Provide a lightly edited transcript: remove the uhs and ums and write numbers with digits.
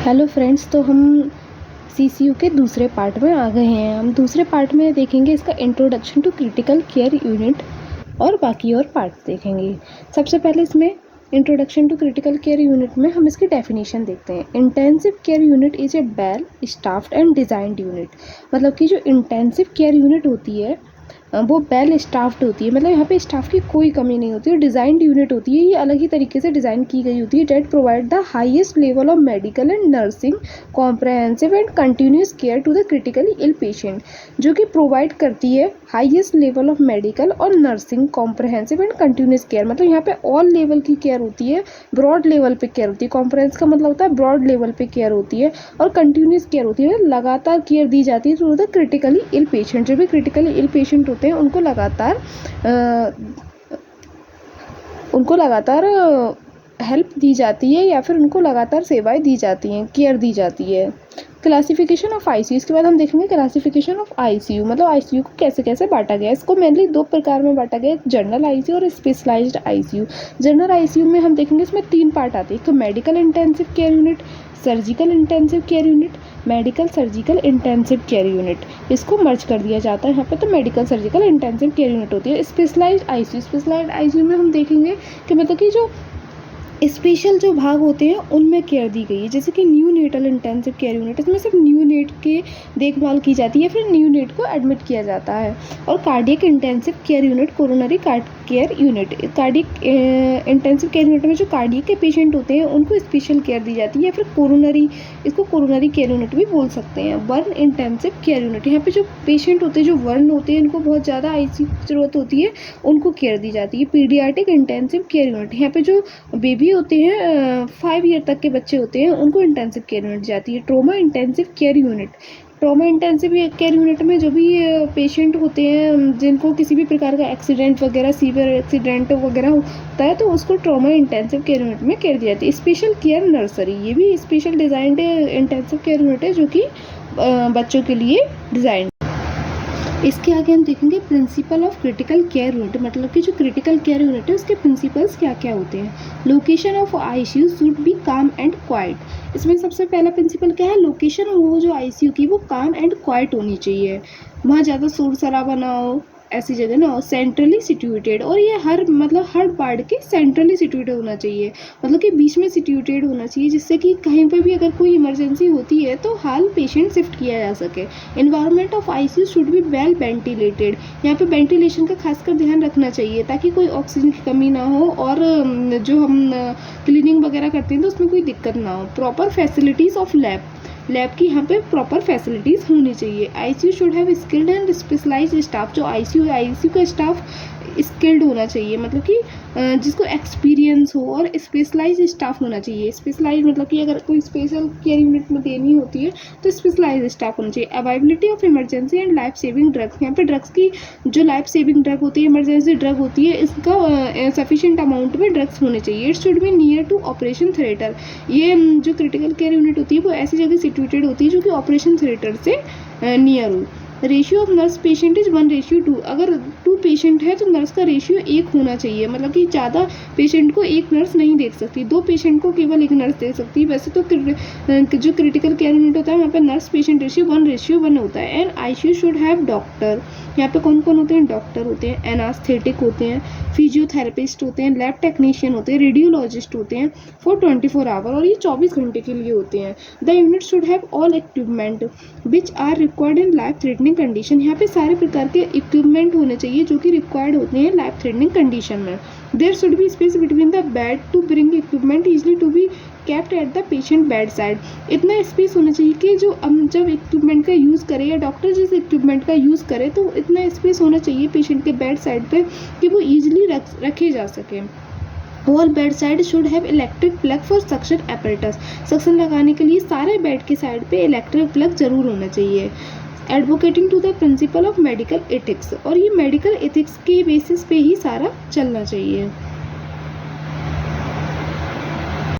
Hello friends, तो हम CCU के दूसरे पार्ट में आ गए हैं। हम दूसरे पार्ट में देखेंगे इसका introduction to critical care unit और बाकी और पार्ट्स देखेंगे। सबसे पहले इसमें introduction to critical care unit में हम इसकी डेफिनेशन देखते हैं। Intensive care unit is a well staffed and designed unit. मतलब कि जो इंटेंसिव केयर यूनिट होती है वो वेल स्टाफ्ड होती है, मतलब यहाँ पे स्टाफ की कोई कमी नहीं होती है। डिज़ाइंड यूनिट होती है, ये अलग ही तरीके से डिज़ाइन की गई होती है। That provide the highest level of medical and nursing comprehensive and continuous care to the critically ill patient, जो कि प्रोवाइड करती है हाईएस्ट लेवल ऑफ मेडिकल और nursing comprehensive and continuous care. मतलब यहाँ पे ऑल लेवल की केयर होती है, ब्रॉड लेवल पे केयर होती है। कॉम्प्रहेंस का मतलब होता है ब्रॉड लेवल पे केयर होती है, और कंटिन्यूस केयर होती है, लगातार केयर दी जाती है to the critically ill patient. जो भी क्रिटिकली इल पेशेंट होते हैं उनको लगातार हेल्प दी जाती है, या फिर उनको लगातार सेवाएं दी जाती हैं, केयर दी जाती है। क्लासिफिकेशन ऑफ आईसीयू, इसके बाद हम देखेंगे क्लासिफिकेशन ऑफ आईसीयू, मतलब आईसीयू को कैसे कैसे बांटा गया है। इसको मेनली दो प्रकार में बांटा गया है, जनरल आईसीयू और स्पेशलाइज्ड आईसीयू। जनरल आईसीयू में हम देखेंगे इसमें तीन पार्ट आते हैं, तो medical intensive care unit, surgical intensive care unit, medical surgical intensive care unit. इसको मर्ज कर दिया जाता है यहाँ पे, तो medical surgical intensive care unit होती है। स्पेशलाइज्ड आईसीयू में हम देखेंगे कि मतलब कि जो स्पेशल जो भाग होते हैं उनमें केयर दी गई है, जैसे कि neonatal intensive care unit, इसमें सिर्फ न्यू नेट के देखभाल की जाती है, फिर न्यू नेट को एडमिट किया जाता है। और cardiac intensive care unit, coronary care unit, cardiac intensive care unit में जो कार्डियक के पेशेंट होते हैं उनको स्पेशल केयर दी जाती है, फिर कोरोनरी, इसको कोरोनरी केयर यूनिट भी बोल सकते हैं। बर्न इंटेंसिव केयर यूनिट, यहाँ पे जो पेशेंट होते हैं, जो बर्न होते हैं, इनको बहुत ज़्यादा आईसीयू की जरूरत होती है, उनको केयर दी जाती है। पीडियाट्रिक इंटेंसिव केयर यूनिट, यहाँ पे जो बेबी होते हैं 5 ईयर तक के बच्चे होते हैं, उनको इंटेंसिव केयर यूनिट जाती है। Trauma intensive care unit, trauma intensive care unit में जो भी पेशेंट होते हैं जिनको किसी भी प्रकार का एक्सीडेंट वगैरह, सीवियर एक्सीडेंट वगैरह होता है, तो उसको ट्रॉमा इंटेंसिव केयर यूनिट में केयर दी जाती है। स्पेशल केयर नर्सरी, ये भी special designed intensive care unit है, जो कि बच्चों के लिए डिज़ाइन। इसके आगे हम देखेंगे principle of critical care unit, मतलब कि जो क्रिटिकल केयर यूनिट है उसके प्रिंसिपल्स क्या क्या होते हैं। Location of ICU should be काम एंड क्वाइट, इसमें सबसे पहला प्रिंसिपल क्या है, लोकेशन वो जो आईसीयू की वो काम एंड क्वाइट होनी चाहिए, वहाँ ज़्यादा शोर शराबा ना हो, ऐसी जगह ना हो। सेंट्रली सिचुएटेड, और ये हर वार्ड के सेंट्रली सिचुएटेड होना चाहिए, मतलब कि बीच में सिचुएटेड होना चाहिए, जिससे कि कहीं पर भी अगर कोई इमरजेंसी होती है तो हाल पेशेंट शिफ्ट किया जा सके। Environment of ICU should be well ventilated, यहाँ पे वेंटिलेशन का खासकर ध्यान रखना चाहिए ताकि कोई ऑक्सीजन की कमी ना हो, और जो हम क्लीनिंग वगैरह करते हैं तो उसमें कोई दिक्कत ना हो। प्रॉपर फैसिलिटीज़ ऑफ लैब की यहाँ पे प्रॉपर फैसिलिटीज़ होनी चाहिए। ICU should have skilled and specialised staff, जो आईसीयू का स्टाफ स्किल्ड होना चाहिए, मतलब कि जिसको एक्सपीरियंस हो, और स्पेशलाइज स्टाफ होना चाहिए। स्पेशलाइज मतलब कि अगर कोई स्पेशल केयर यूनिट में देनी होती है तो स्पेशलाइज स्टाफ होना चाहिए। Availability of emergency and life saving drugs, यहाँ पे ड्रग्स की जो लाइफ सेविंग ड्रग होती है, इमरजेंसी ड्रग होती है, इसका सफिशिएंट अमाउंट में ड्रग्स होने चाहिए। It should be near to operation theatre, ये जो क्रिटिकल केयर यूनिट होती है वो ऐसी जगह सिचुएटेड होती है जो कि ऑपरेशन थिएटर से नियर हो। Ratio of nurse patient is 1:2, अगर 2 पेशेंट है तो नर्स का रेशियो 1 होना चाहिए, मतलब कि ज़्यादा पेशेंट को एक नर्स नहीं देख सकती, 2 पेशेंट को केवल एक नर्स देख सकती है। वैसे तो जो क्रिटिकल केयर यूनिट होता है वहाँ पे नर्स पेशेंट रेशियो 1:1 होता है। And ICU should have doctor, यहाँ पे कौन कौन होते हैं, डॉक्टर होते हैं, एनास्थेटिक होते हैं, फिजियोथेरेपिस्ट होते हैं, लैब टेक्नीशियन होते हैं, रेडियोलॉजिस्ट होते हैं फॉर 24 आवर, और ये 24 घंटे के लिए होते हैं। The unit should have all equipment which are required in life threatening condition, यहाँ पे सारे प्रकार के इक्विपमेंट होने चाहिए जो कि रिक्वायर्ड होते हैं लाइफ थ्रेटनिंग कंडीशन में। There should be space between the bed to bring equipment easily to be kept at the patient bed side, इतना स्पेस होना चाहिए कि जो हम जब इक्विपमेंट का यूज़ करें, या डॉक्टर जिस इक्विपमेंट का यूज़ करे, तो इतना स्पेस होना चाहिए पेशेंट के बेड साइड पे कि वो ईजिली रखे जा सके। All bed side should have electric plug for suction apparatus, suction लगाने के लिए सारे बेड के साइड पे इलेक्ट्रिक प्लग जरूर होना चाहिए। Advocating to the principle of medical ethics, और ये मेडिकल एथिक्स के बेसिस पे ही सारा चलना चाहिए।